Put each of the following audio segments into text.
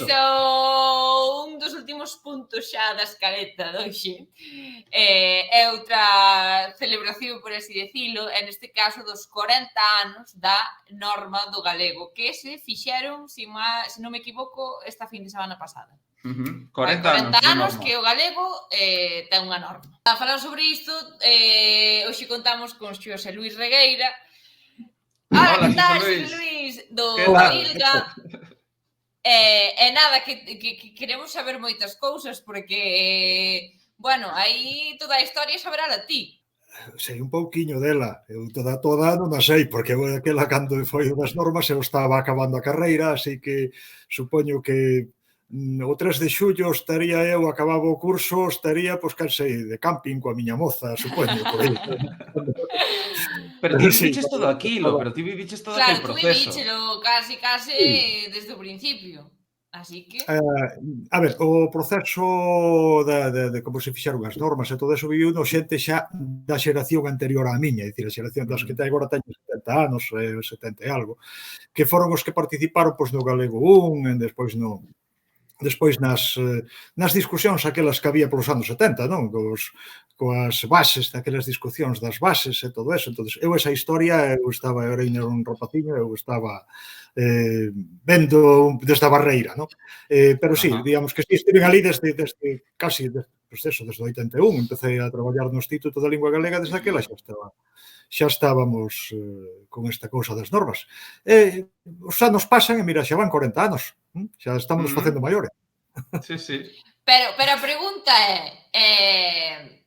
iso un dos últimos puntos xa da escaleta de hoxe. É outra celebración, por así decirlo, e neste caso dos 40 anos da norma do galego, que se fixeron, se non me equivoco, esta fin de semana pasada. 40 anos que o galego ten unha norma. A falar sobre isto, hoxe contamos con Xosé Luís Regueira. Hola, que tal, Xosé Luís? Do tal? ILGA. E nada, que queremos saber moitas cousas, porque, bueno, aí toda a historia saberá ti. Sei un pouquiño dela, eu toda non a sei, porque aquela cando foi das normas eu estaba acabando a carreira, así que supoño que o 3 de xullo estaría eu, acababa o curso, estaría, pois, sei, de camping coa miña moza, supoño, por aí. Pero ti viviches todo aquilo, pero ti viviches todo aquel proceso. Claro, tú vivíchelo case desde o principio. Así que... A ver, o proceso de como se fixeron as normas e todo eso viviu no xente xa da xeración anterior á miña, é dicir, a xeración das que agora teñen 70 anos, 70 e algo, que foron os que participaron pois, no Galego 1, despois nas discusións aquelas que había polos anos 70, non? Coas bases daquelas discusións das bases e todo eso. Entón, eu esa historia, eu era un rapaciño, eu estaba vendo desde a barreira, non? Pero sí, digamos que estiven ali desde casi, desde o 81, empecé a traballar no Instituto da Lingua Galega, desde aquela xa estábamos con esta cousa das normas. Os anos pasan e mira, xa van 40 anos. Xa estamos facendo maiores. Sí. Pero a pregunta é...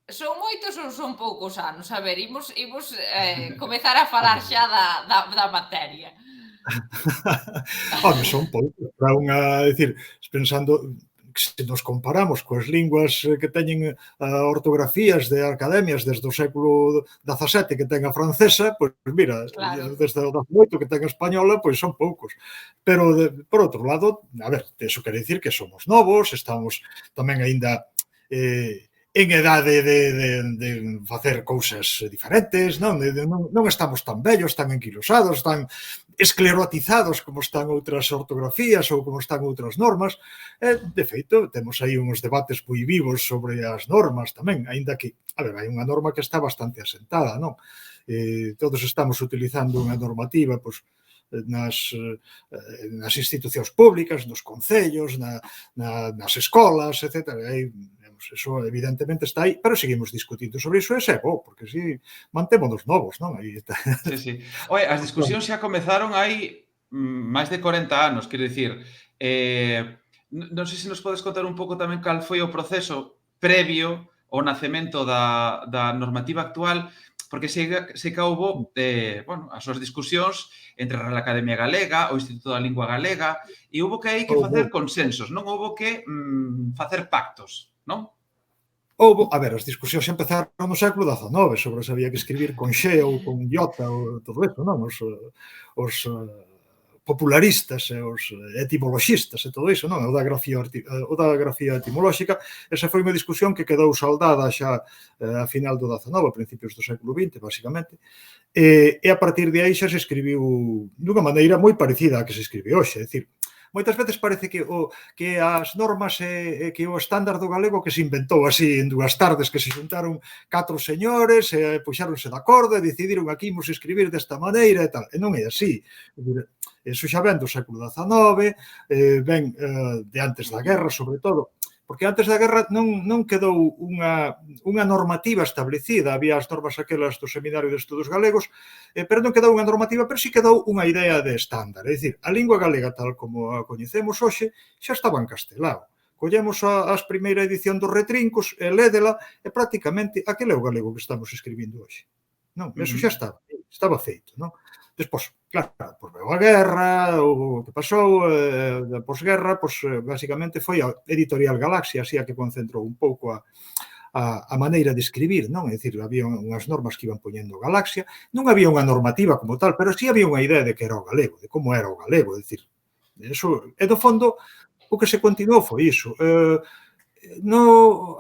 Son moitos ou son poucos anos? A ver, imos comezar a falar xa da materia. Home, son poucos. Para unha, decir, pensando... Se nos comparamos coas linguas que teñen ortografías de academias desde o século XVII que ten a francesa, pois mira, desde o XVIII que ten a española, pois son poucos. Pero, por outro lado, a ver, eso quere dicir que somos novos, estamos tamén aínda en edade de facer cousas diferentes, non estamos tan vellos, tan enquilosados, tan esclerotizados como están outras ortografías ou como están outras normas. De feito, temos aí uns debates moi vivos sobre as normas tamén, aínda que, a ver, hai unha norma que está bastante asentada, non? Todos estamos utilizando unha normativa, pois, nas institucións públicas, nos concellos, nas escolas, etc. Eso evidentemente está aí, pero seguimos discutindo sobre iso, e é bo, porque así mantémonos novos, non? Sí. Oye, as discusións xa comezaron hai máis de 40 anos, quero dicir, non sei se nos podes contar un pouco tamén cal foi o proceso previo ao nacemento da normativa actual, porque sei que houbo, as súas discusións entre a Real Academia Galega, o Instituto da Lingua Galega, e houbo que hai que facer consensos, non houbo que facer pactos, non? A ver, as discusións empezaron no século XIX sobre se había que escribir con xe ou con iota ou todo isto, non? Os popularistas e os etimoloxistas e todo iso, non? O da grafía etimolóxica, esa foi unha discusión que quedou saldada xa a final do XIX, a principios do século XX, basicamente, e a partir de aí xa se escribiu dunha maneira moi parecida a que se escribe hoxe, é dicir, moitas veces parece que as normas e que o estándar do galego que se inventou así en 2 tardes, que se xuntaron 4 señores e puxáronse de acordo e decidiron aquí imos escribir desta maneira e tal. E non é así. Eso xa ven do século XIX, ven de antes da guerra, sobre todo, porque antes da guerra non quedou unha normativa establecida, había as normas aquelas do Seminario de Estudos Galegos, pero non quedou unha normativa, pero sí quedou unha idea de estándar. É dicir, a lingua galega tal como a coñecemos hoxe xa estaba en castelao. Collemos a primeira edición dos retrincos e lédela e prácticamente aquele é o galego que estamos escribindo hoxe. Non, eso xa estaba feito, non? Despois, claro, veu a guerra, o que pasou, da posguerra, basicamente foi a Editorial Galaxia, así a que concentrou un pouco a maneira de escribir, non? É dicir, había unhas normas que iban poñendo Galaxia, non había unha normativa como tal, pero sí había unha idea de que era o galego, de como era o galego, é dicir, eso, e do fondo, o que se continuou foi iso.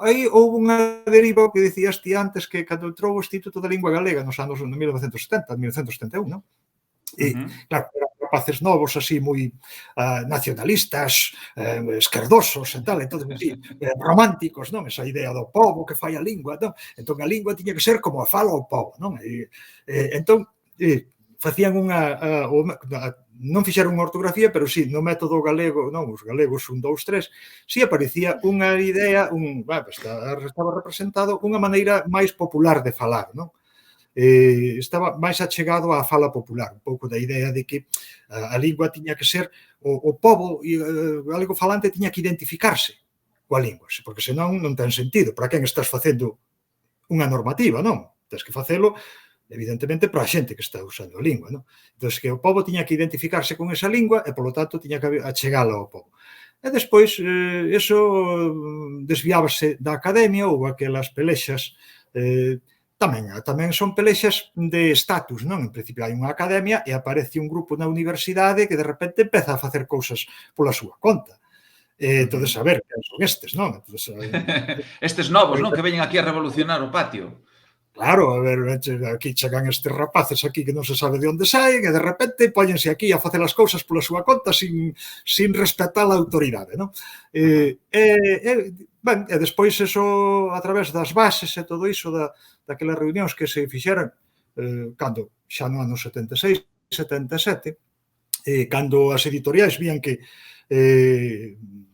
Aí houve unha deriva que dicías ti antes que cando entrou o Instituto da Lingua Galega nos anos 1970, 1971, non? E, claro, era rapaces novos así moi nacionalistas, esquerdosos e tal, entón, así, románticos, non? Esa idea do pobo que fai a lingua, non? Entón, a lingua tiña que ser como a fala o pobo, non? Entón, facían non fixeron unha ortografía, pero sí, no método galego, non, os galegos 1, 2, 3, sí aparecía unha idea, estaba representado unha maneira máis popular de falar, non? Estaba máis achegado á fala popular, un pouco da idea de que a lingua tiña que ser, o pobo galego falante tiña que identificarse coa lingua, porque senón non ten sentido. Para quen estás facendo unha normativa, non? Tens que facelo evidentemente para a xente que está usando a lingua, non? Entón, que o pobo tiña que identificarse con esa lingua e, polo tanto, tiña que achegala ao pobo. E despois, eso desviábase da academia ou aquelas pelexas, tamén son pelexas de estatus, non? En principio hai unha academia e aparece un grupo na universidade que de repente empeza a facer cousas pola súa conta. Entón, a ver, que son estes, non? Estes novos, non? Que veñen aquí a revolucionar o patio. Claro, a ver, aquí chegan estes rapaces aquí que non se sabe de onde saen e de repente póñense aquí a facer as cousas pola súa conta sin respetar a autoridade, non? E despois eso, a través das bases e todo iso daquelas reunións que se fixeran cando xa no ano 76, 77, cando as editoriais vían que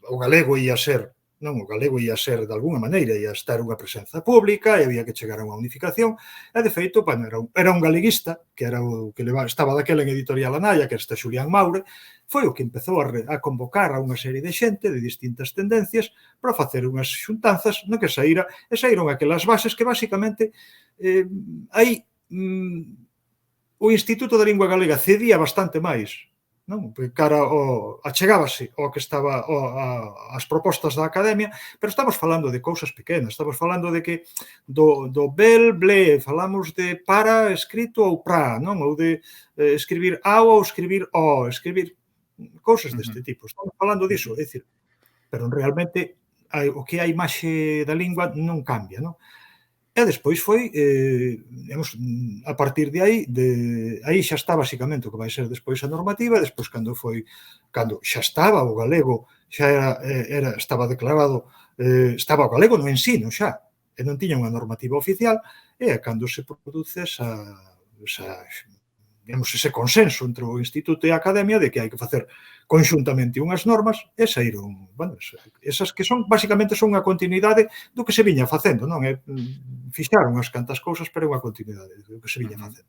o galego ia ser non, o galego ia ser, de alguna maneira, ia estar unha presenza pública e había que chegar a unha unificación, e, de feito, era un galeguista, que era o que estaba daquela en Editorial Anaya, que era este Xulián Maure, foi o que empezou a convocar a unha serie de xente de distintas tendencias para facer unhas xuntanzas no que saíron aquelas bases que, basicamente, aí o Instituto da Lingua Galega cedía bastante máis, non? Porque cara achegábase ao que estaba as propostas da academia, pero estamos falando de cousas pequenas, estamos falando de que do bel, ble, falamos de para escrito ou pra, non? Ou de escribir ao ou escribir o, escribir cousas deste tipo. Estamos falando diso, é dicir, pero realmente o que é a imaxe da lingua non cambia, non? E despois foi, a partir de aí xa está basicamente o que vai ser despois a normativa, despois cando xa estaba o galego, xa estaba declarado, estaba o galego no ensino xa, e non tiña unha normativa oficial, e cando se produce ese consenso entre o Instituto e a Academia de que hai que facer conxuntamente unhas normas e saíron, esas que son, basicamente, son unha continuidade do que se viña facendo, non? Fixaron as cantas cousas, pero é unha continuidade do que se viña facendo.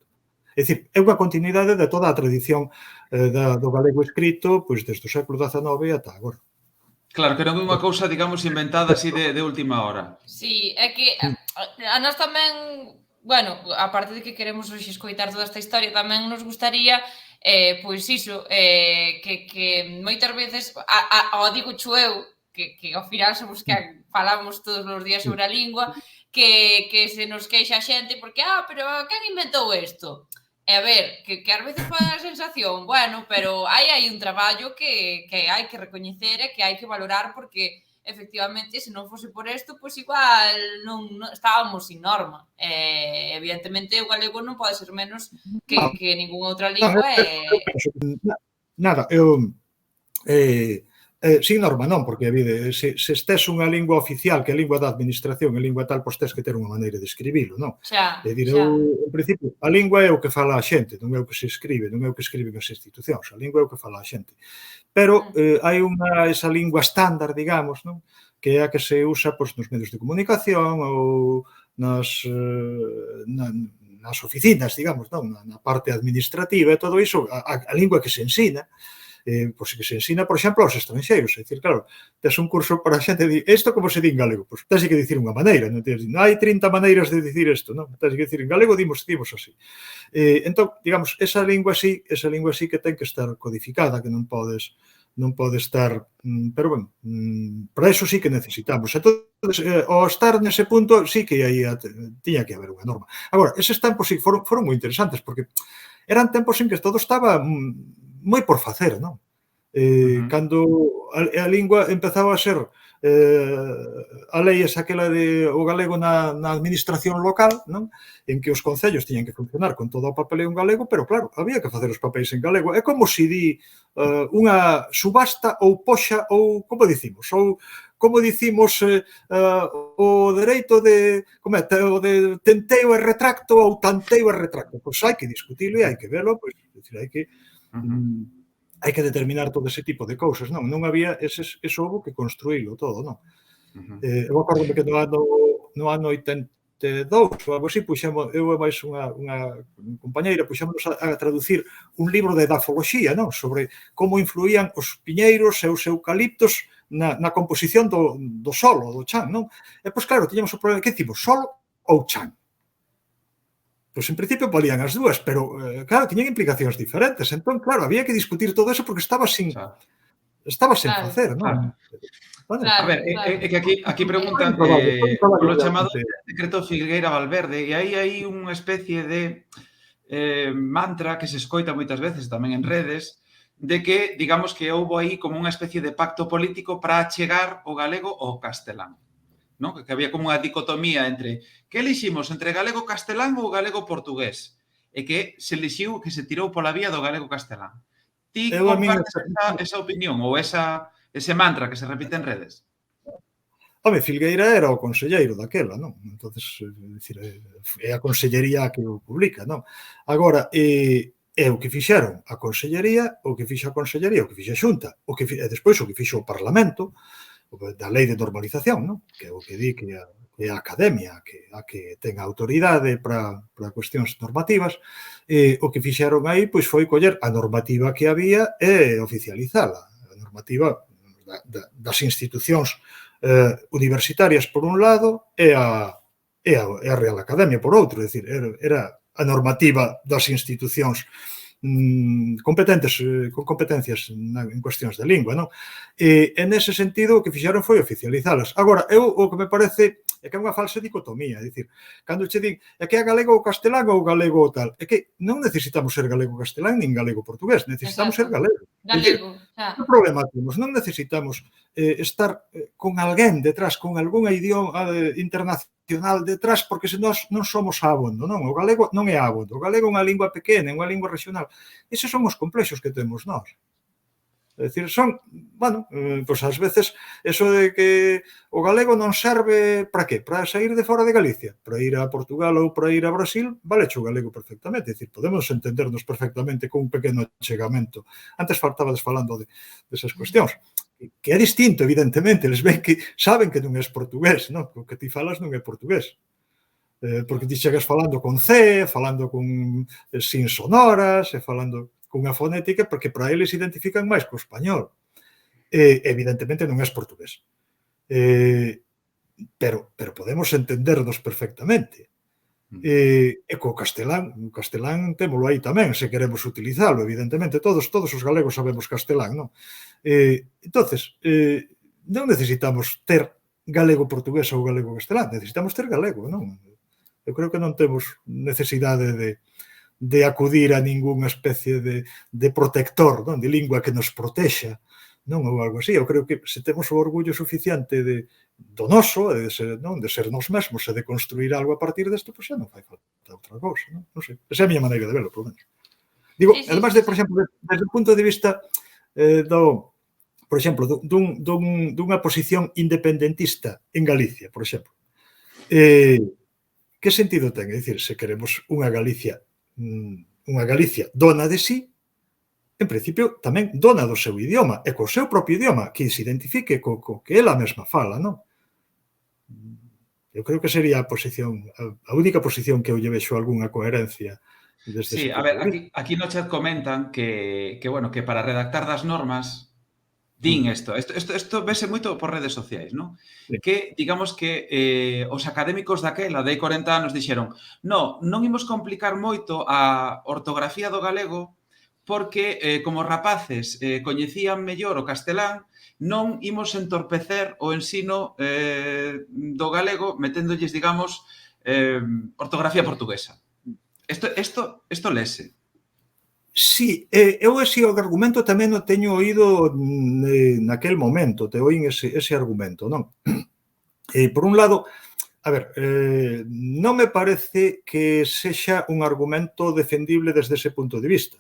É dicir, é unha continuidade de toda a tradición do galego escrito, pois, desde o século XIX ata agora. Claro, que non é unha cousa, digamos, inventada así de última hora. Sí, é que a nós tamén, bueno, aparte de que queremos hoxe escoitar toda esta historia, tamén nos gustaría, pois iso, que moitas veces, ao digo eu, que ao final somos que falamos todos os días sobre a lingua, que se nos queixa a xente, porque, pero quen inventou isto? E a ver, que ás veces pode dar a sensación, bueno, pero hai un traballo que hai que recoñecer e que hai que valorar, porque efectivamente, se non fose por isto, pois igual non estábamos sin norma. Evidentemente, o galego non pode ser menos que ningunha outra lingua. Nada, sin norma non, porque se estés unha lingua oficial, que é a lingua da administración, a lingua tal, pois tes que ter unha maneira de escribilo, non? En principio, a lingua é o que fala a xente, non é o que se escribe, non é o que escriben as institucións, a lingua é o que fala a xente. Pero hai esa lingua estándar, digamos, non? Que é a que se usa nos medios de comunicación ou nas oficinas, digamos, non? Na parte administrativa e todo iso, a lingua que se ensina, pois que se ensina, por exemplo, aos estranxeiros. É dicir, claro, tes un curso para a xente de isto como se di en galego, pois tens que dicir unha maneira, non hai 30 maneiras de dicir isto, non? Tens que dicir en galego, dimos así. Entón, digamos, esa lingua sí que ten que estar codificada, que non pode estar, pero, bueno, para iso sí que necesitamos. Entón, ao estar nese punto, sí que aí tiña que haber unha norma. Agora, eses tempos sí foron moi interesantes, porque eran tempos en que todo estaba moi por facer, non? Cando a lingua empezaba a ser a lei esa aquela de o galego na administración local, non? En que os concellos tiñan que funcionar con todo o papeleo en galego, pero claro, había que facer os papeis en galego. É como se di unha subasta ou poxa ou como dicimos, ou como dicimos o dereito de o de tenteo e retracto ou tanteo e retracto. Pois hai que discutilo e hai que velo, pois hai que hai que determinar todo ese tipo de cousas, non? Non había eso houve que construílo todo, non? Eu acordo que no ano 82 ou algo así, puxemos, eu e máis unha compañeira, puxémonos a traducir un libro de edafoloxía, non? Sobre como influían os piñeiros e os eucaliptos na composición do solo, do chan, non? E, pois, claro, tiñamos o problema, que dicimos, solo ou chan? Pois, en principio, valían as dúas, pero, claro, tiñan implicacións diferentes. Entón, claro, había que discutir todo eso porque estaba sen facer, non? A ver, é que aquí preguntan polo chamado decreto Filgueira Valverde, e aí hai unha especie de mantra que se escoita moitas veces tamén en redes, de que, digamos, que houbo aí como unha especie de pacto político para achegar o galego ao castelán. Non? Que había como unha dicotomía entre que eliximos entre galego-castelán ou galego-portugués, e que se elixiu, que se tirou pola vía do galego-castelán. Ti compartes esa opinión ou ese mantra que se repite en redes? Home, Filgueira era o conselleiro daquela, non? Entonces, é a consellería que o publica, non? Agora, é o que fixeron a consellería, o que fixa a consellería, o que fixa a Xunta, e despois o que fixo o Parlamento, da lei de normalización, non? Que é o que di que é a academia a que ten autoridade para cuestións normativas, o que fixeron aí pois foi coller a normativa que había e oficializala. A normativa das institucións universitarias por un lado e a Real Academia por outro, é dicir, era a normativa das institucións competentes, con competencias en cuestións de lingua, non? E nese sentido o que fixeron foi oficializalas. Agora, o que me parece é que é unha falsa dicotomía, é dicir, cando che din é que é galego ou castelán ou galego ou tal, é que non necesitamos ser galego castelán nin galego portugués, necesitamos ser galego. Galego, Que problema temos? Non necesitamos estar con alguén detrás, con algunha idioma internacional detrás, porque se nós non somos abondo, non? O galego non é abondo, o galego é unha lingua pequena, é unha lingua regional. Eses son os complexos que temos nós. É dicir, son, bueno, pois ás veces, eso de que o galego non serve para que? Para sair de fora de Galicia, para ir a Portugal ou para ir a Brasil, vale o galego perfectamente. É dicir, podemos entendernos perfectamente con un pequeno achegamento. Antes faltabades falando desas cuestións, que é distinto, evidentemente. Eles ven que saben que non és portugués, non? O que ti falas non é portugués. Porque ti chegas falando con C, falando con sin sonoras, e falando cunha fonética, porque para eles identifican máis co español. Evidentemente non és portugués. Pero podemos entendernos perfectamente. E co castelán, o castelán témolo aí tamén, se queremos utilizalo, evidentemente. Todos os galegos sabemos castelán, non? Entonces, non necesitamos ter galego-portugués ou galego-castelán, necesitamos ter galego, non? Eu creo que non temos necesidade de acudir a ningunha especie de protector, non? De lingua que nos protexa, non? Ou algo así. Eu creo que se temos o orgullo suficiente do noso, de ser nós mesmos e de construir algo a partir desto, pois xa non fai falta outra cousa, non? Non sei. Esa é a miña maneira de verlo, por menos. Digo, además de, por exemplo, desde o punto de vista por exemplo, dunha posición independentista en Galicia, por exemplo. Que sentido ten? É dicir, se queremos unha Galicia dona de sí, en principio tamén dona do seu idioma e co seu propio idioma, que se identifique co que ela mesma fala, non? Eu creo que sería a única posición que eu lle vexo algunha coherencia. Sí, a ver, aquí no chat comentan que para redactar das normas din isto vese moito por redes sociais, non? Sí. Que, digamos que os académicos daquela, de 40 anos, dixeron non imos complicar moito a ortografía do galego porque, como rapaces coñecían mellor o castelán, non imos entorpecer o ensino do galego meténdolles, digamos, ortografía portuguesa. Isto lese. Sí, eu ese argumento tamén o teño oído naquel momento, te oín ese argumento, non? Por un lado, a ver, non me parece que sexa un argumento defendible desde ese punto de vista.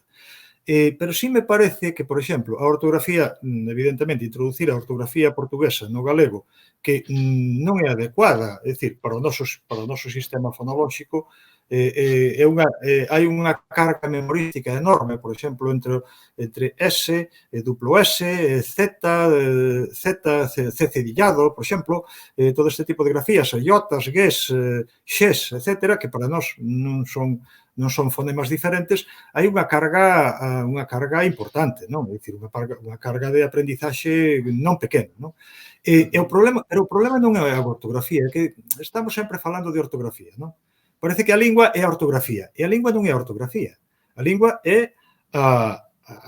Pero sí me parece que, por exemplo, a ortografía, evidentemente, introducir a ortografía portuguesa no galego, que non é adecuada, é dicir, para o noso sistema fonolóxico, hai unha carga memorística enorme, por exemplo, entre S, duplo S, Z, C cedillado, por exemplo, todo este tipo de grafías, iotas, gues, xes, etc., que para nós non son fonemas diferentes, hai unha carga importante, non? É dicir, unha carga de aprendizaxe non pequena, non? Pero o problema non é a ortografía, é que estamos sempre falando de ortografía, non? Parece que a lingua é a ortografía, e a lingua non é a ortografía. A lingua é a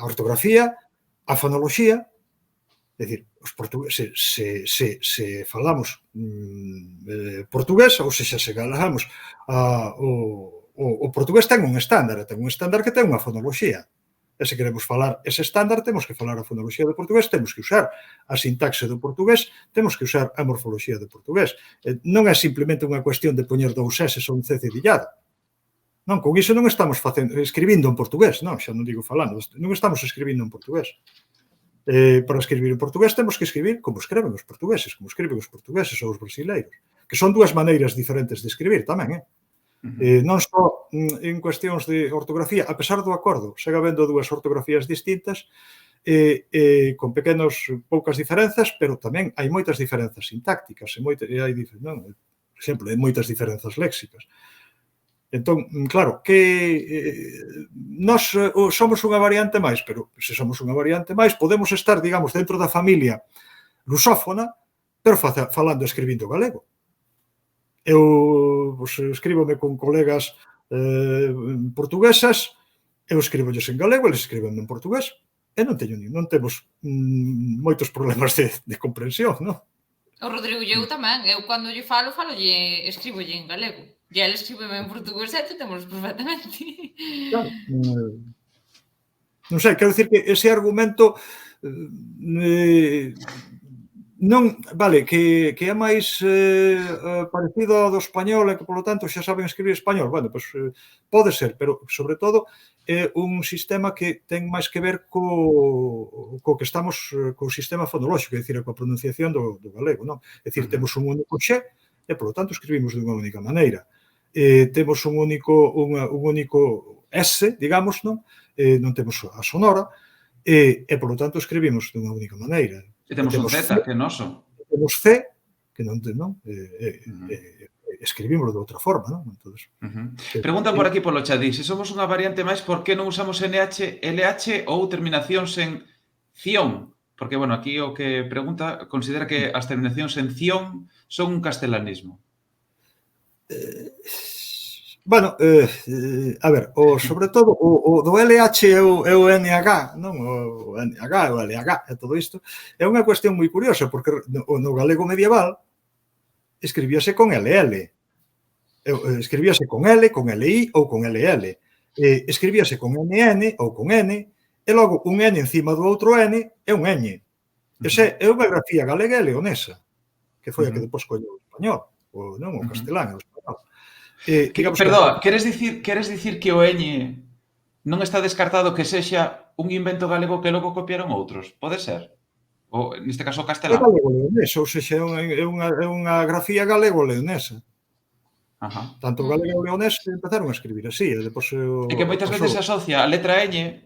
ortografía, a fonoloxía, é dicir, os portugueses, se falamos portugués, ou sexa, se falamos o portugués ten un estándar que ten unha fonoloxía. E se queremos falar ese estándar, temos que falar a fonoloxía do portugués, temos que usar a sintaxe do portugués, temos que usar a morfoloxía do portugués. Non é simplemente unha cuestión de poñer dous S ou un C cedillado. Non, con iso non estamos escribindo en portugués, non, xa non digo falando, non estamos escribindo en portugués. Para escribir en portugués temos que escribir como escriben os portugueses ou os brasileiros, que son dúas maneiras diferentes de escribir tamén, non só en cuestións de ortografía, a pesar do acordo, segue habendo dúas ortografías distintas, con poucas diferenzas, pero tamén hai moitas diferenzas sintácticas, por exemplo, hai moitas diferenzas léxicas. Entón, claro, que nós somos unha variante máis, pero se somos unha variante máis, podemos estar, digamos, dentro da familia lusófona, pero falando e escribindo galego. Eu escríbome con colegas portuguesas, eu escríbolles en galego, eles escriben en portugués, e non temos moitos problemas de comprensión, non? O Rodrigo e eu tamén. Eu, cando lle escríbolle en galego. E ele escríbeme en portugués e entendemos perfectamente. Claro. Non sei, quero dicir que ese argumento non, vale, que é máis parecido ao do español e que, polo tanto, xa saben escribir español. Bueno, pois pode ser, pero, sobre todo, é un sistema que ten máis que ver co que estamos, co sistema fonolóxico, é dicir, coa pronunciación do galego, non? É dicir, temos un único xe e, polo tanto, escribimos dunha única maneira. Temos un único S, digamos, non? Non temos a sonora e, polo tanto, escribimos dunha única maneira. E temos un Z, que é noso. Temos C, que non escribimos de outra forma, non? Entonces, preguntan por aquí polo chat, se somos unha variante máis, por que non usamos NH, LH ou terminacións en ción? Porque, bueno, aquí o que pregunta considera que as terminacións en ción son un castelanismo. Bueno, a ver, sobre todo, o do LH e o NH, non? O NH, o LH e todo isto, é unha cuestión moi curiosa, porque no galego medieval escribíase con LL, escribíase con L, con LI ou con LL, escribíase con NN ou con N, e logo un N encima do outro N é un Ñ. Esa é unha grafía galega e leonesa, que foi a que depois colleu o español, non o castelán, o español. Perdón, queres dicir que o ñ non está descartado que sexa un invento galego que logo copiaron outros? Pode ser? Ou, neste caso, o castelán? É galego-leonesa, ou sexa, é unha grafía galego-leonesa. Tanto o galego e o leonés empezaron a escribir así. É que moitas veces se asocia a letra ñ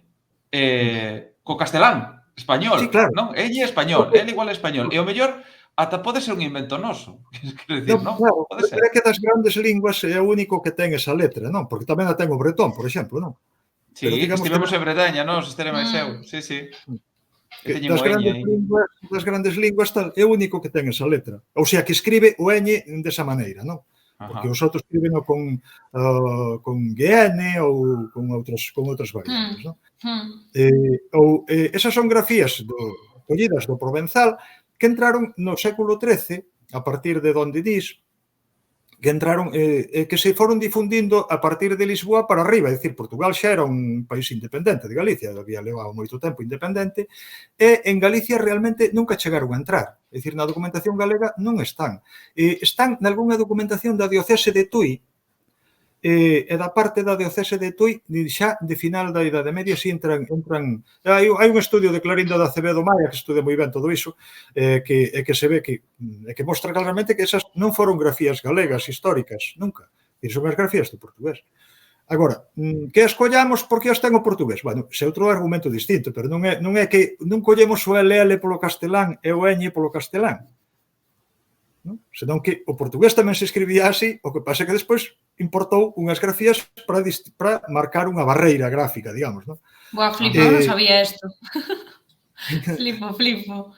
co castelán, español, non? Ñ español, L igual a español. E o mellor ata pode ser un invento noso. Quero dicir, non? Pode ser. É que das grandes linguas é o único que ten esa letra, non? Porque tamén a ten o bretón, por exemplo, non? Sí, estivemos en Bretaña, non? Estere máis eu. Sí. Das grandes linguas é o único que ten esa letra. Ou sea, que escribe o ñ desa maneira, non? Porque os outros escriben con GN ou con outras variantes, non? Esas son grafías collidas do provenzal que entraron no século XIII, a partir de donde dis, que entraron, que se foron difundindo a partir de Lisboa para arriba, é dicir, Portugal xa era un país independente de Galicia, había levado moito tempo independente, e en Galicia realmente nunca chegaron a entrar, é dicir, na documentación galega non están. Están nalgúna documentación da diocese de Tui, e da parte da diocese de Tui, xa de final da Idade Media, si entran hai un estudio de Clorinda de Acevedo Maia que estudia moi ben todo iso, que se ve que mostra claramente que esas non foron grafías galegas históricas, nunca, e son as grafías do portugués. Agora, que escollamos porque as ten o portugués? Bueno, é outro argumento distinto, pero non é que non collemos o LL polo castelán e o ñ polo castelán, non? Senón que o portugués tamén se escribía así, o que pasa é que despois importou unhas grafías para marcar unha barreira gráfica, digamos, non? Boa, flipo, non sabía isto. Flipo.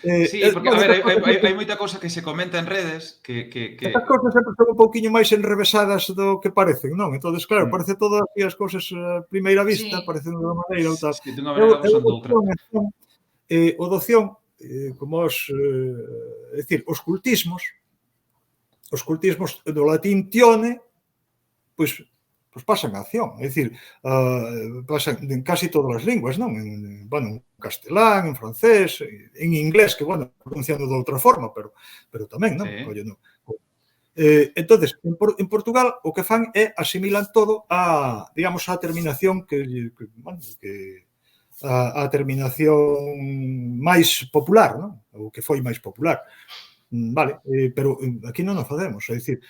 Sí, porque, a ver, hai moita cousa que se comenta en redes que... Estas cousas sempre son un pouquiño máis enrevesadas do que parecen, non? Entón, claro, parece todas as cousas a primeira vista, parecen de unha maneira ou tal. Sí, de unha maneira ou son de outra. O doción, como é dicir, os cultismos do latín tione, pois pasan a acción. É dicir, pasan en casi todas as linguas, non? En castelán, en francés, en inglés, que, pronunciando de outra forma, pero tamén, non? Entonces, en Portugal, o que fan é asimilan todo a, digamos, a terminación a terminación máis popular, non? O que foi máis popular. Vale, pero aquí non o facemos, é dicir,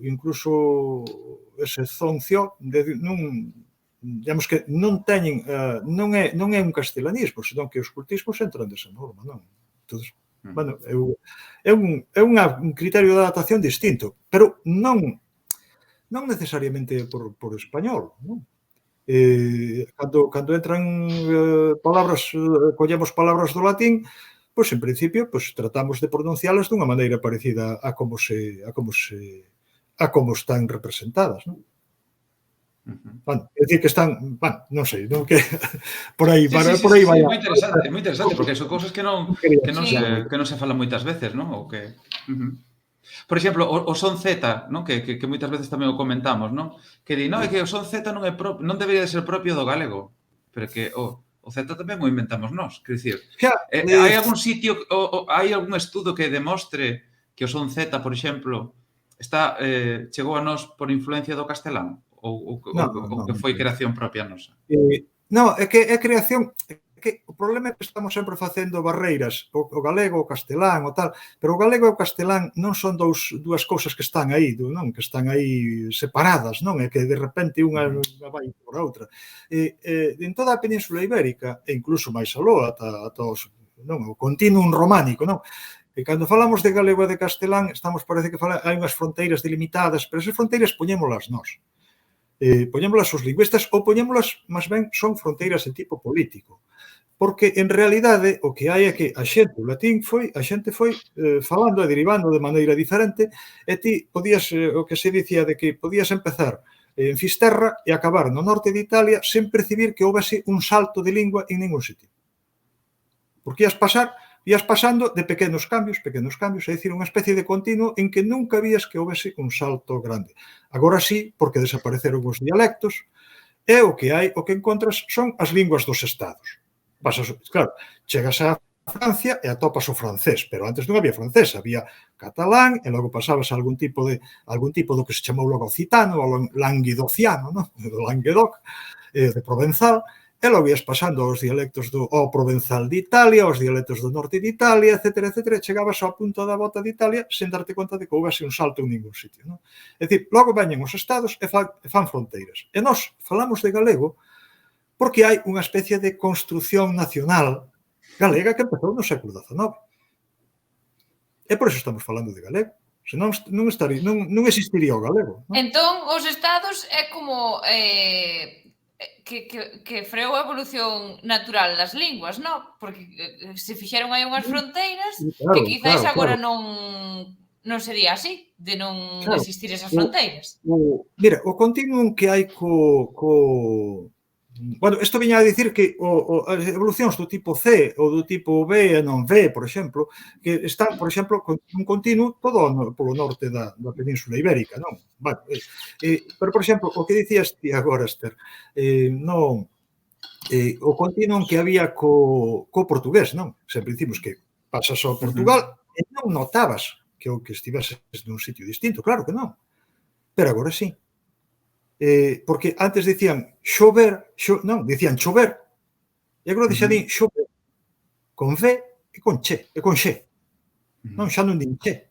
incluso ese zoncio digamos que non teñen, non é un castelanismo, senón que os cultismos entran desa norma, non? Entón, é un criterio de adaptación distinto, pero non necesariamente por español, non? Cando entran palabras, collemos palabras do latín, pois en principio tratamos de pronuncialas dunha maneira parecida a como están representadas, non? É dicir que están, non sei, non que por aí vai. Moi interesante, porque son cousas que non se falan moitas veces, non? Ou que por exemplo, o son Z, non? Que moitas veces tamén o comentamos, non? Que di, non, é que o son Z non debería de ser propio do galego, pero que o Z tamén o inventamos nós, quer dicir, hai algún sitio, hai algún estudo que demostre que o son Z, por exemplo, chegou a nós por influencia do castelán? Ou que foi creación propia nosa? Non, é que é creación... O problema é que estamos sempre facendo barreiras, o galego, o castelán, o tal, pero o galego e o castelán non son dúas cousas que están aí, non? Que están aí separadas, non? É que de repente unha vai por a outra. En toda a Península Ibérica, e incluso máis aló, ata o continuum románico, non? E cando falamos de galego e de castelán, parece que hai unhas fronteiras delimitadas, pero esas fronteiras poñémolas nós. Poñémolas os lingüistas ou poñémolas, máis ben, son fronteiras de tipo político. Porque, en realidade, o que hai é que a xente foi falando e derivando de maneira diferente e ti podías, o que se dicía de que podías empezar en Fisterra e acabar no norte de Italia sen percibir que houvese un salto de lingua en ningún sitio. Porque ias pasando de pequenos cambios, é dicir, unha especie de continuo en que nunca vías que houvese un salto grande. Agora sí, porque desapareceron os dialectos, e o que encontras son as linguas dos estados. Claro, chegas a Francia e atopas o francés, pero antes non había francés, había catalán, e logo pasabas a algún tipo do que se chamou logo occitano, o languedociano, do Languedoc, de Provenzal, e logo ias pasando aos dialectos ao Provenzal de Italia, aos dialectos do norte de Italia, etc., e chegabas ao punto da bota de Italia sen darte conta de que houvese un salto en ningún sitio. É dicir, logo veñen os estados e fan fronteiras. E nós falamos de galego porque hai unha especie de construción nacional galega que empezou no século XIX. E por eso estamos falando de galego. Senón non existiría o galego. Entón, os estados é como que freou a evolución natural das linguas, non? Porque se fixeron aí unhas fronteiras que quizás agora non sería así, de non existir esas fronteiras. Mira, o continuum que hai Bueno, isto viña a dicir que as evolucións do tipo C ou do tipo B e non V, por exemplo, que están, por exemplo, con un continuo todo polo norte da Península Ibérica, non? Bueno, pero, por exemplo, o que dicías ti agora, Esther, non, o continuo que había co portugués, non? Sempre dicimos que pasas ao Portugal e non notabas que o que estiveses nun sitio distinto, claro que non. Pero agora sí. Porque antes dicían xover, non, dicían chover, e agora xa din xover, con V e con che, e con xe. Non, xa non din che.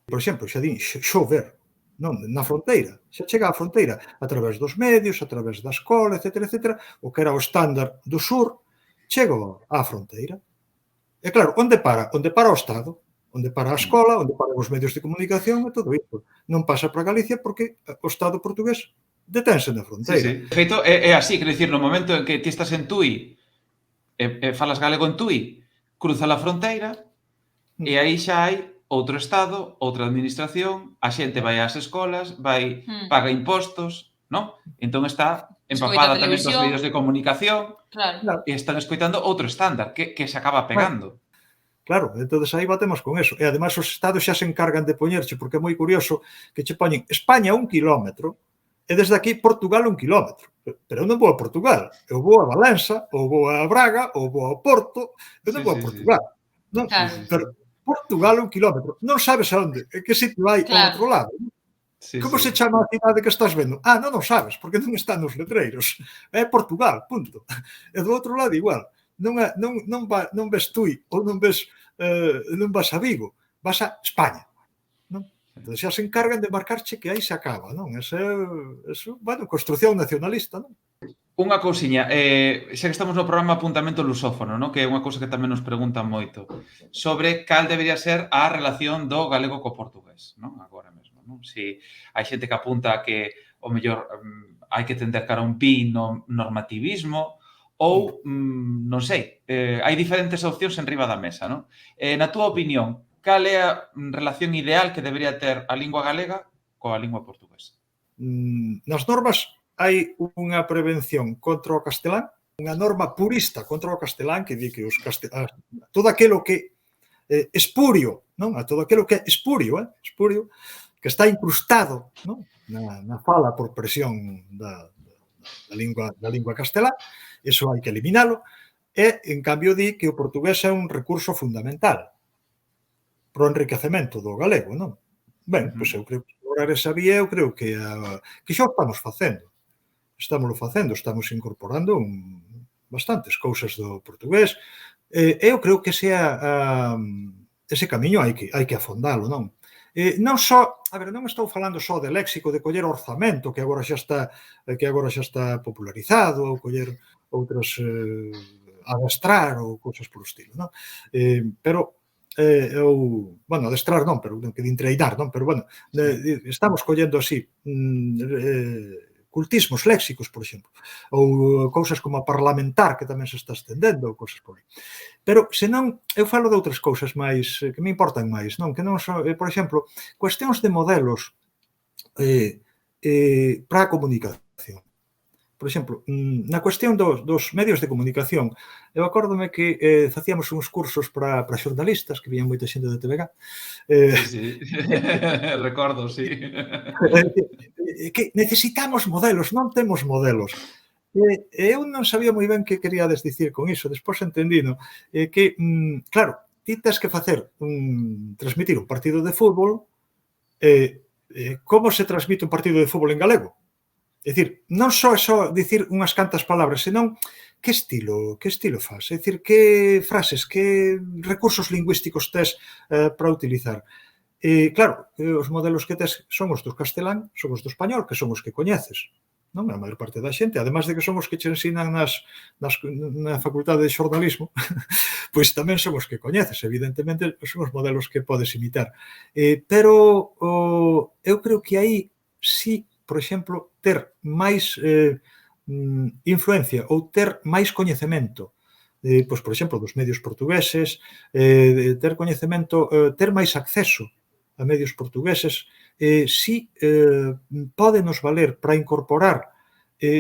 Por exemplo, xa din xover, non, na fronteira. Xa chega á fronteira a través dos medios, a través da escola, etc. O que era o estándar do sur, chega á fronteira. E claro, onde para? Onde para o Estado, onde para a escola, onde para os medios de comunicación e todo isto. Non pasa para Galicia porque o Estado portugués detense na fronteira. Sí. De feito, é así, quero dicir, no momento en que ti estás en Tui e falas galego en Tui, cruza a fronteira e aí xa hai outro Estado, outra administración, a xente vai ás escolas, paga impostos, non? Entón está empapada tamén cos medios de comunicación e están escoitando outro estándar que se acaba pegando. Claro, entón aí batemos con eso. E ademais os estados xa se encargan de poñerche, porque é moi curioso que che poñen España 1 kilómetro e desde aquí Portugal 1 kilómetro. Pero eu non vou a Portugal, eu vou a Valença, ou vou a Braga, ou vou ao Porto, eu non vou a Portugal. Non? Pero Portugal 1 kilómetro, non sabes a onde, en que sitio vai ao outro lado. Como se chama a cidade que estás vendo? Non sabes, porque non está nos letreiros. É Portugal, punto. E do outro lado igual. Non ves Tui ou non vas a Vigo, vas a España. Entón xa se encargan de marcarche que aí se acaba, non? Esa bueno, construción nacionalista, non? Unha cousiña, xa que estamos no programa apuntamento lusófono, non? Que é unha cousa que tamén nos preguntan moito, sobre cal debería ser a relación do galego co portugués, non? Agora mesmo, non? Si hai xente que apunta que o mellor hai que tender cara a un normativismo ou, non sei, hai diferentes opcións en riba da mesa, non? Na túa opinión, cal é a relación ideal que debería ter a lingua galega coa lingua portuguesa? Nas normas hai unha prevención contra o castelán, unha norma purista contra o castelán que di que todo aquilo que espurio, non? A todo aquilo que é espurio, que está incrustado, non? Na fala por presión da lingua castelán, iso hai que eliminalo, e, en cambio, di que o portugués é un recurso fundamental para o enriquecemento do galego, non? Ben, pois eu creo que explorar esa vía, eu creo que xa o estamos facendo. Estamos incorporando bastantes cousas do portugués. Eu creo que ese camiño hai que afondalo, non? Non só, non estou falando só de léxico, de coller orzamento, que agora xa está popularizado, ou coller outras adestrar ou cousas polo estilo, non? Pero adestrar non, pero que din treinar, non? Pero, estamos collendo así cultismos léxicos, por exemplo, ou cousas como a parlamentar, que tamén se está estendendo, ou cousas por aí. Pero, senón, eu falo de outras cousas máis, que me importan máis, non? Que non son, por exemplo, cuestións de modelos para a comunicación. Por exemplo, na cuestión dos medios de comunicación, eu acórdome que facíamos uns cursos para xornalistas, que viñan moita xente da TVG. Sí. Recordo, sí. Que necesitamos modelos, non temos modelos. Eu non sabía moi ben que queríades dicir con iso, despois entendino que, claro, ti tens que facer transmitir un partido de fútbol, como se transmite un partido de fútbol en galego? É dicir, non só dicir unhas cantas palabras, senón que estilo faz? É dicir, que frases, que recursos lingüísticos tes para utilizar? Claro, os modelos que tes son os do castelán, son os do español, que son os que coñeces, non? A maior parte da xente, además de que son os que che ensinan na facultade de xornalismo, pois tamén son os que coñeces, evidentemente, son os modelos que podes imitar. Pero eu creo que aí sí, por exemplo, ter máis influencia ou ter máis coñecemento, pois, por exemplo, dos medios portugueses, ter coñecemento, ter máis acceso a medios portugueses, si pode nos valer para incorporar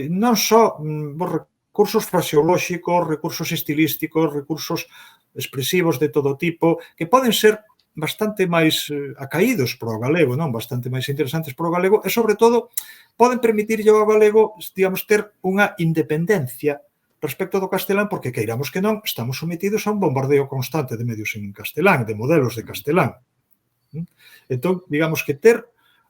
non só recursos fraseolóxicos, recursos estilísticos, recursos expresivos de todo tipo, que poden ser bastante máis acaídos para o galego, non? Bastante máis interesantes para o galego, e, sobre todo, poden permitirlle ao galego, digamos, ter unha independencia respecto do castelán, porque, queiramos que non, estamos sometidos a un bombardeo constante de medios en castelán, de modelos de castelán. Entón, digamos que ter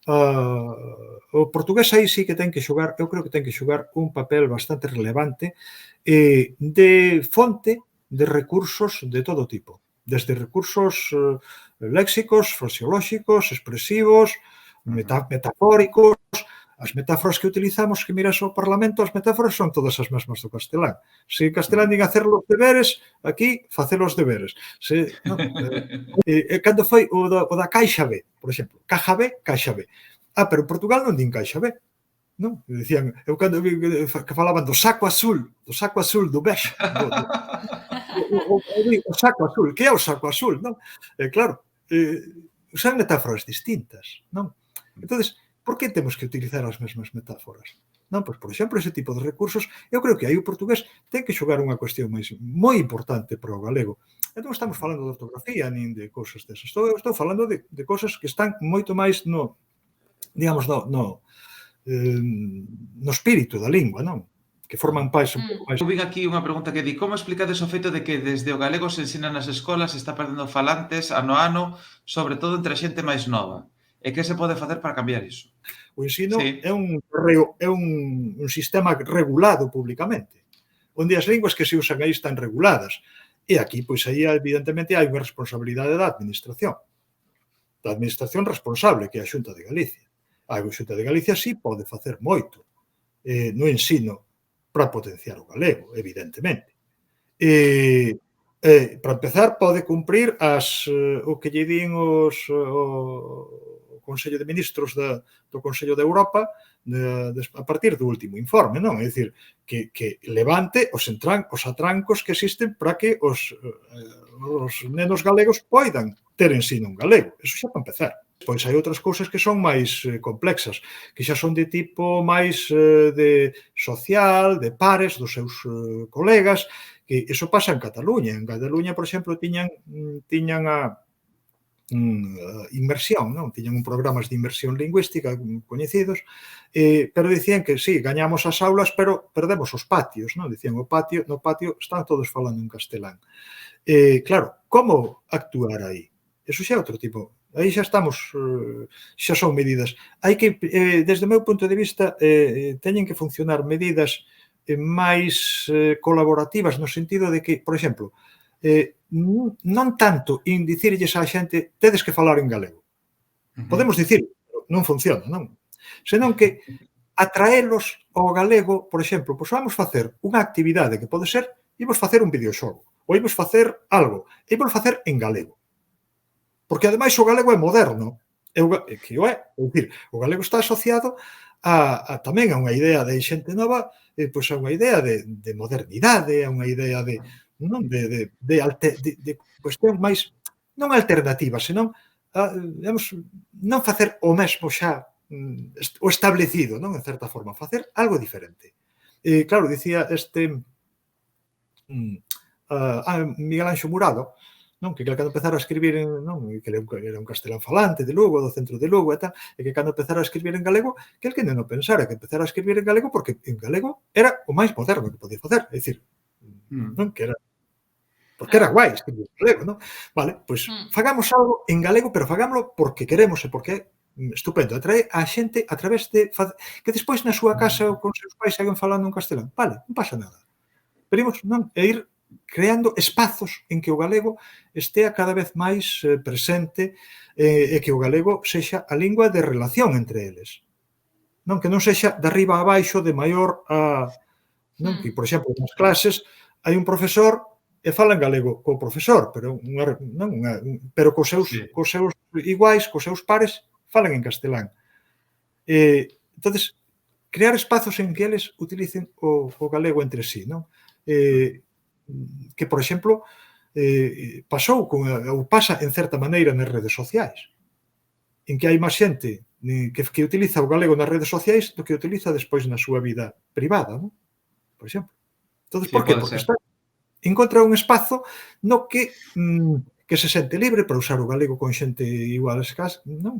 o portugués aí sí que ten que xogar, eu creo que ten que xogar un papel bastante relevante de fonte de recursos de todo tipo, desde recursos léxicos, fraseolóxicos, expresivos, metafóricos. As metáforas que utilizamos, que miras ao Parlamento, as metáforas son todas as mesmas do castelán. Se castelán din hacer los deberes, aquí facer os deberes. Cando foi o da caixa B, por exemplo, caja B, caixa B. Pero en Portugal non din caixa B. Non? Dicían, eu cando vi que falaban do saco azul, do bexe, o saco azul, que é o saco azul, non? Claro, usan metáforas distintas, non? Entonces, por que temos que utilizar as mesmas metáforas? Non, pois, por exemplo, ese tipo de recursos, eu creo que aí o portugués ten que xogar unha cuestión moi importante para o galego. Non estamos falando de ortografía nin de cousas desas. Estou falando de cousas que están moito máis no, digamos, no espírito da lingua, non? Que forman parte un pouco máis. Eu vin aquí unha pregunta que di: como explicades o feito de que desde o galego se ensina nas escolas e está perdendo falantes ano a ano, sobre todo entre a xente máis nova? E que se pode facer para cambiar iso? O ensino é un sistema regulado públicamente, onde as linguas que se usan aí están reguladas. E aquí, pois aí, evidentemente, hai unha responsabilidade da administración responsable, que é a Xunta de Galicia. A Xunta de Galicia sí pode facer moito no ensino para potenciar o galego, evidentemente. Para empezar, pode cumprir o que lle din o Consello de Ministros do Consello de Europa a partir do último informe, non? É dicir, que levante os atrancos que existen para que os nenos galegos poidan ter ensino en galego. Eso xa para empezar. Pois hai outras cousas que son máis complexas, que xa son de tipo máis de social, de pares, dos seus colegas, que iso pasa en Cataluña. En Cataluña, por exemplo, tiñan a inmersión, non? Tiñan programas de inmersión lingüística coñecidos, pero dicían que sí, gañamos as aulas, pero perdemos os patios, non? Dicían, no patio están todos falando en castelán. Claro, como actuar aí? Eso xa é outro tipo. Aí xa estamos, xa son medidas. Hai que, desde o meu punto de vista, teñen que funcionar medidas máis colaborativas, no sentido de que, por exemplo, non tanto en dicirlles á xente tedes que falar en galego. Podemos dicir, non funciona, non? Senón que atraelos ao galego, por exemplo, pois vamos facer unha actividade que pode ser, imos facer un videoxogo, ou imos facer algo, e imos facer en galego. Porque, ademais, o galego é moderno, que o é. É dicir, o galego está asociado tamén a unha idea de xente nova, pois a unha idea de modernidade, a unha idea de cuestión máis, non alternativa, senón, digamos, non facer o mesmo xa, o establecido, non, en certa forma, facer algo diferente. Claro, dicía Miguel Anxo Murado, non, que cando empezara a escribir, non, que era un castelán falante de Lugo, do centro de Lugo e tal, e que cando empezara a escribir en galego, que el que non pensara que empezara a escribir en galego porque en galego era o máis moderno que podía facer, é dicir, non, que era porque era guai escribir en galego, non? Vale, pois fagamos algo en galego, pero fagámoslo porque queremos e porque é estupendo, atrae a xente a través de que despois na súa casa ou con seus pais seguen falando en castelán. Vale, non pasa nada. Pero imos, non, ir creando espazos en que o galego estea cada vez máis presente e que o galego sexa a lingua de relación entre eles. Non, que non sexa de arriba a baixo, de maior a... Non, que, por exemplo, nas clases hai un profesor e fala en galego co profesor, pero cos seus iguais, cos seus pares, falan en castelán. Entonces, crear espazos en que eles utilicen o galego entre sí, non? Que, por exemplo, pasou ou pasa en certa maneira nas redes sociais. en que hai máis xente que utiliza o galego nas redes sociais do que utiliza despois na súa vida privada, non? Por exemplo. Entón, por qué? Porque encontra un espazo no que se sente libre para usar o galego con xente igual a escasa, non?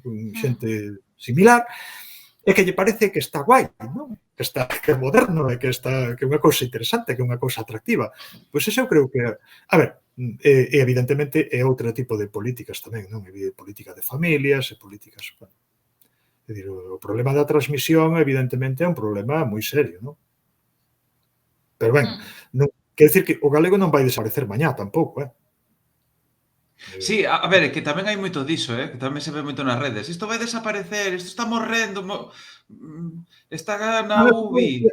Con xente similar, e que lle parece que está guai, non? Que é moderno, que é unha cousa interesante, que é unha cousa atractiva. Pois ese eu creo que... A ver, e evidentemente é outro tipo de políticas tamén, non? É política de familias, e políticas... Bueno, é dicir, o problema da transmisión, evidentemente, é un problema moi serio, non? Pero ben, non, quer dicir que o galego non vai desaparecer mañá tampouco, Sí, a ver, que tamén hai moito diso, que tamén se ve moito nas redes. Isto vai desaparecer, isto está morrendo, está na UBI.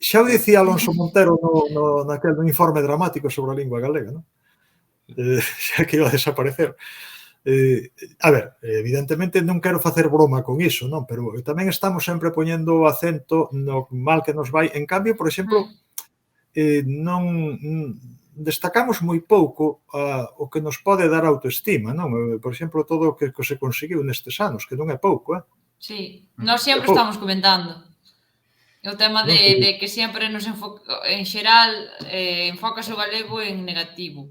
Xa o dicía Alonso Montero naquel informe dramático sobre a lingua galega, non? Xa que iba a desaparecer. A ver, evidentemente non quero facer broma con iso, non? Pero tamén estamos sempre poñendo o acento no mal que nos vai. En cambio, por exemplo, non destacamos moi pouco o que nos pode dar autoestima, non? Por exemplo, todo o que se conseguiu nestes anos, que non é pouco, Sí, nós sempre estamos comentando. O tema de que sempre nos en xeral enfócase o galego en negativo,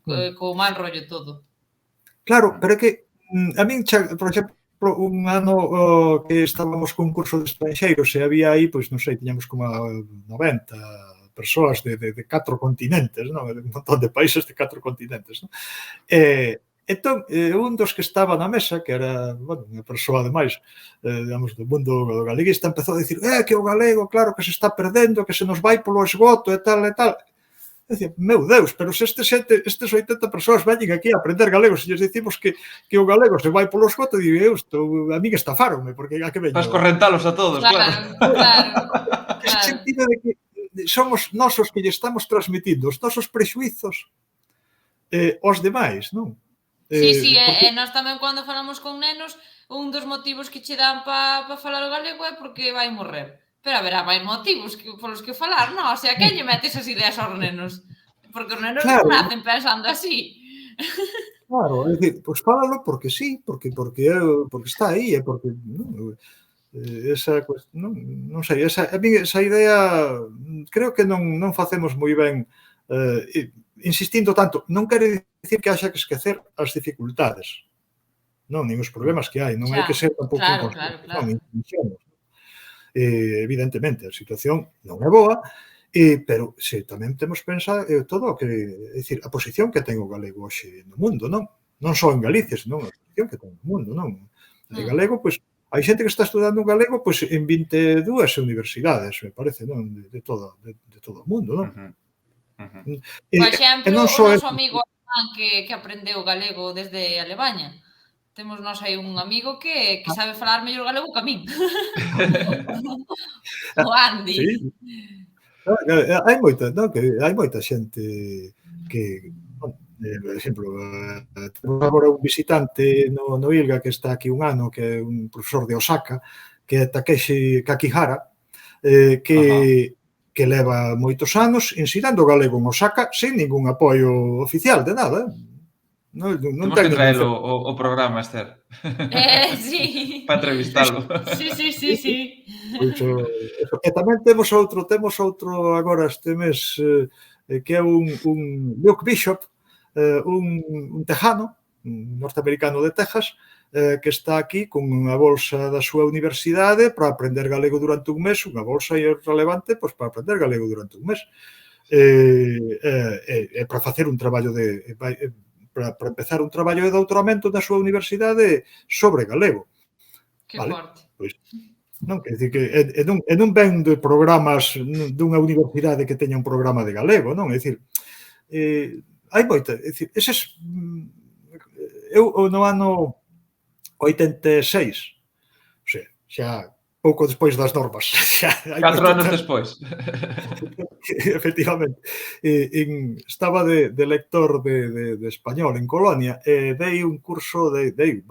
co mal rollo todo. Claro, pero é que a min, por exemplo, un ano que estábamos con un curso de estranxeiros e había aí, pois non sei, tiñamos como 90 persoas de 4 continentes, non? Un montón de países de 4 continentes, non? Entón, un dos que estaba na mesa, que era, bueno, unha persoa, ademais, digamos, do mundo galeguista, empezou a dicir que o galego, claro, que se está perdendo, que se nos vai polo esgoto e tal e tal. Dicía, meu Deus, pero se estes 80 persoas veñen aquí a aprender galego, se lles dicimos que o galego se vai polo esgoto, digo, a mí que estafaronme, porque a que veño... Vas correntalos a todos, claro. Ese sentido de que somos nós os que lle estamos transmitindo os nosos prexuizos aos demais, non? Sí, e nós tamén cando falamos con nenos, un dos motivos que che dan para falar o galego é porque vai morrer. Pero haberá máis motivos polos que falar, non? O sea, quen lle mete esas ideas aos nenos? Porque os nenos non nacen pensando así. Claro, é dicir, pois fálalo porque sí, porque está aí, porque... esa non sei, a mí esa idea creo que non facemos moi ben insistindo tanto. Non quere dicir que haxa que esquecer as dificultades, non, nin os problemas que hai, non hai que ser tampouco inconstrucción. Evidentemente, a situación non é boa, pero se tamén temos pensado todo o que, é dicir, a posición que ten o galego hoxe no mundo, non só en Galicia, senón a posición que ten no mundo, non? De galego, pois, hai xente que está estudando en galego pois en 22 universidades, me parece, non? De todo o mundo, non? Por exemplo, o noso amigo alemán que aprendeu galego desde Alemanha. Temos nós aí un amigo que sabe falar mellor galego que a min. O Andy. Sí. Hai moita xente que... Por exemplo, temos agora un visitante no ILGA que está aquí un ano, que é un profesor de Osaka, que é Takeshi Kakihara, que leva moitos anos ensinando galego en Osaka sin ningún apoio oficial de nada. Temos que traelo o programa, Esther. Sí. Para entrevistalo. Sí. E tamén temos outro agora este mes, que é un Luke Bishop, un tejano, un norteamericano de Texas, que está aquí con unha bolsa da súa universidade para aprender galego durante un mes, unha bolsa relevante pois para aprender galego durante un mes. Para facer un traballo para empezar un traballo de doutoramento da súa universidade sobre galego. Que forte. Pois non, quer dicir que non ven de programas dunha universidade que teña un programa de galego, non? É dicir, hai moita, é dicir, eses... Eu no ano 86, o sea, xa pouco despois das normas. 4 anos despois. Efectivamente. Estaba de lector de español en Colonia e dei un curso dei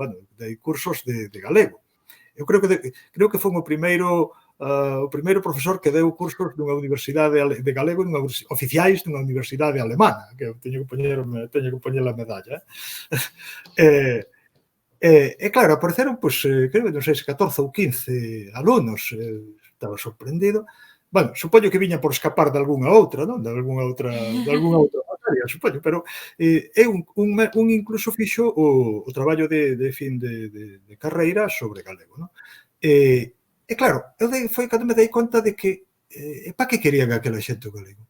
cursos de galego. Eu creo que foi o primeiro profesor que deu cursos dunha universidade de galego oficiais dunha universidade alemana, que teño que poñer a medalla. E claro, apareceron, creo que non sei se 14 ou 15 alumnos, estaba sorprendido. Bueno, supoño que viña por escapar de algunha outra, non? De algunha outra materia, supoño, pero un incluso fixo o traballo de fin de carreira sobre galego, non? E claro, foi cando me dei conta de que para que querían aquela xente o galego?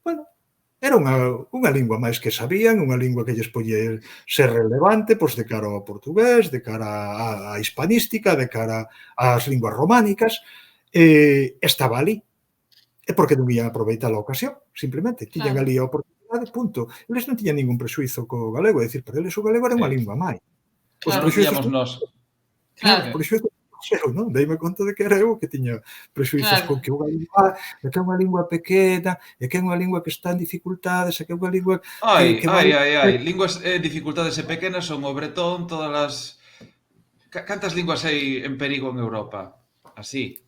Bueno, era unha lingua máis que sabían, unha lingua que lles podía ser relevante pois de cara ao portugués, de cara á hispanística, de cara ás linguas románicas, estaba ali. É porque non ian aproveitar a ocasión, simplemente. Tiñan ali a oportunidade, punto. Eles non tiñan ningún prexuizo co galego, é dicir, para eles o galego era unha lingua máis. Os prexuizos nós. Claro, por iso eu, non? Deime conta de que era eu que tiña prexuizos con que o galego é que é unha lingua pequena, é que é unha lingua que está en dificultades, é que é unha lingua que linguas dificultades e pequenas son o bretón, todas as... Cantas linguas hai en perigo en Europa? Así.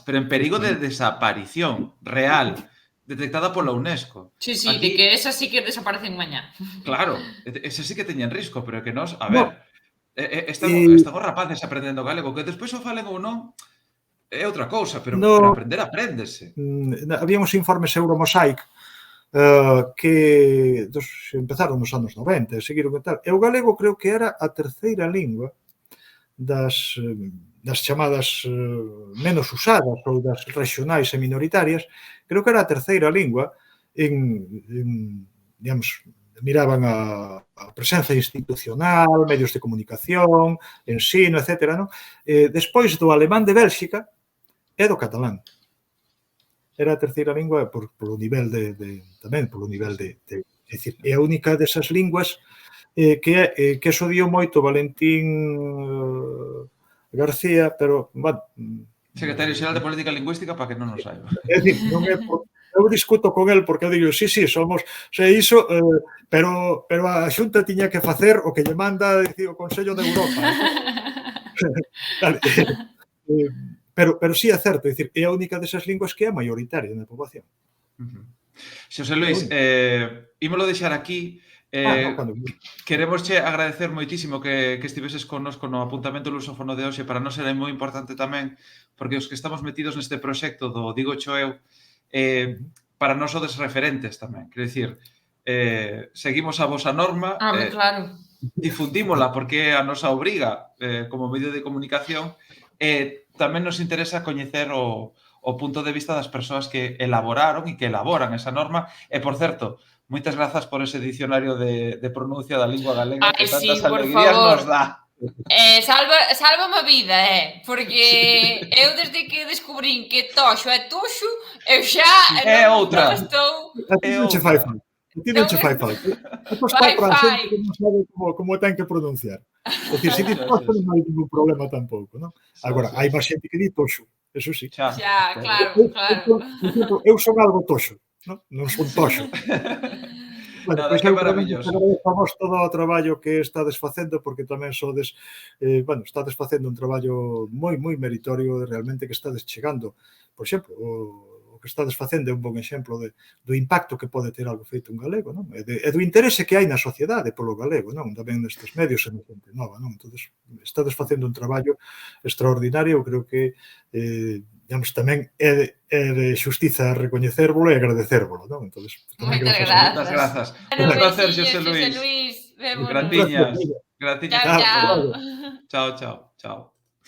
Pero en perigo de desaparición real, detectada pola UNESCO. Sí, de que esas sí que desaparecen mañá. Claro, esas sí que teñen risco, pero que nós, a ver... Están os rapaces aprendendo galego, que despois o falen ou non é outra cousa, pero aprender apréndese. Había uns informes Euromosaic que empezaron nos anos 90, seguiron e tal. E o galego creo que era a terceira lingua das chamadas menos usadas ou das regionais e minoritarias, creo que era a terceira lingua digamos, miraban a presenza institucional, medios de comunicación, ensino, etc. Despois do alemán de Bélxica e do catalán. Era a terceira lingua polo nivel tamén polo nivel de é dicir, é a única desas linguas que eso dio moito Valentín García, pero, bueno... Secretario Xeral de Política Lingüística, para que non nos saiba. É dicir, non é... Eu discuto con el porque eu digo, sí, somos, iso, pero a Xunta tiña que facer o que lle manda o Consello de Europa. Pero sí é certo, é a única desas linguas que é mayoritaria na poboación. Xosé Luis, ímolo deixar aquí. Queremos agradecer moitísimo que estiveses connosco no apuntamento lusófono de hoxe. Para nós era moi importante tamén, porque os que estamos metidos neste proxecto do Digo Cho Eu, para nós sodes referentes tamén. Quero dicir, seguimos a vosa norma, difundímola porque é a nosa obriga como medio de comunicación, e tamén nos interesa coñecer o punto de vista das persoas que elaboraron e que elaboran esa norma. E, por certo, moitas grazas por ese dicionario de pronuncia da lingua galega que tantas alegrías nos dá. Sálvame a vida, porque eu desde que descubrín que toxo é toxo, eu xa non estou... Non che fai falta. Non che fai falta. Depois para a xente que non sabe como ten que pronunciar. É dicir, se dices toxo non hai ningún problema tampouco, non? Agora, hai máis xente que di toxo, eso sí. Xa, claro. Eu son algo toxo, non son toxo. Bueno, pois que maravilloso. Agradecemos todo o traballo que estades facendo, porque tamén sodes, estades facendo un traballo moi meritorio, realmente que estades chegando. Por exemplo, o que estades facendo é un bon exemplo do impacto que pode ter algo feito en galego, non? E do interese que hai na sociedade polo galego, non? Tamén nestes medios e na xente nova, non? Entón, estades facendo un traballo extraordinario, eu creo que digamos, tamén é de xustiza recoñecérvolo e agradecérvolo, non? Entonces, moitas grazas. Un placer, Xosé Luis. Vemos. Gratiñas. Chao. Chao.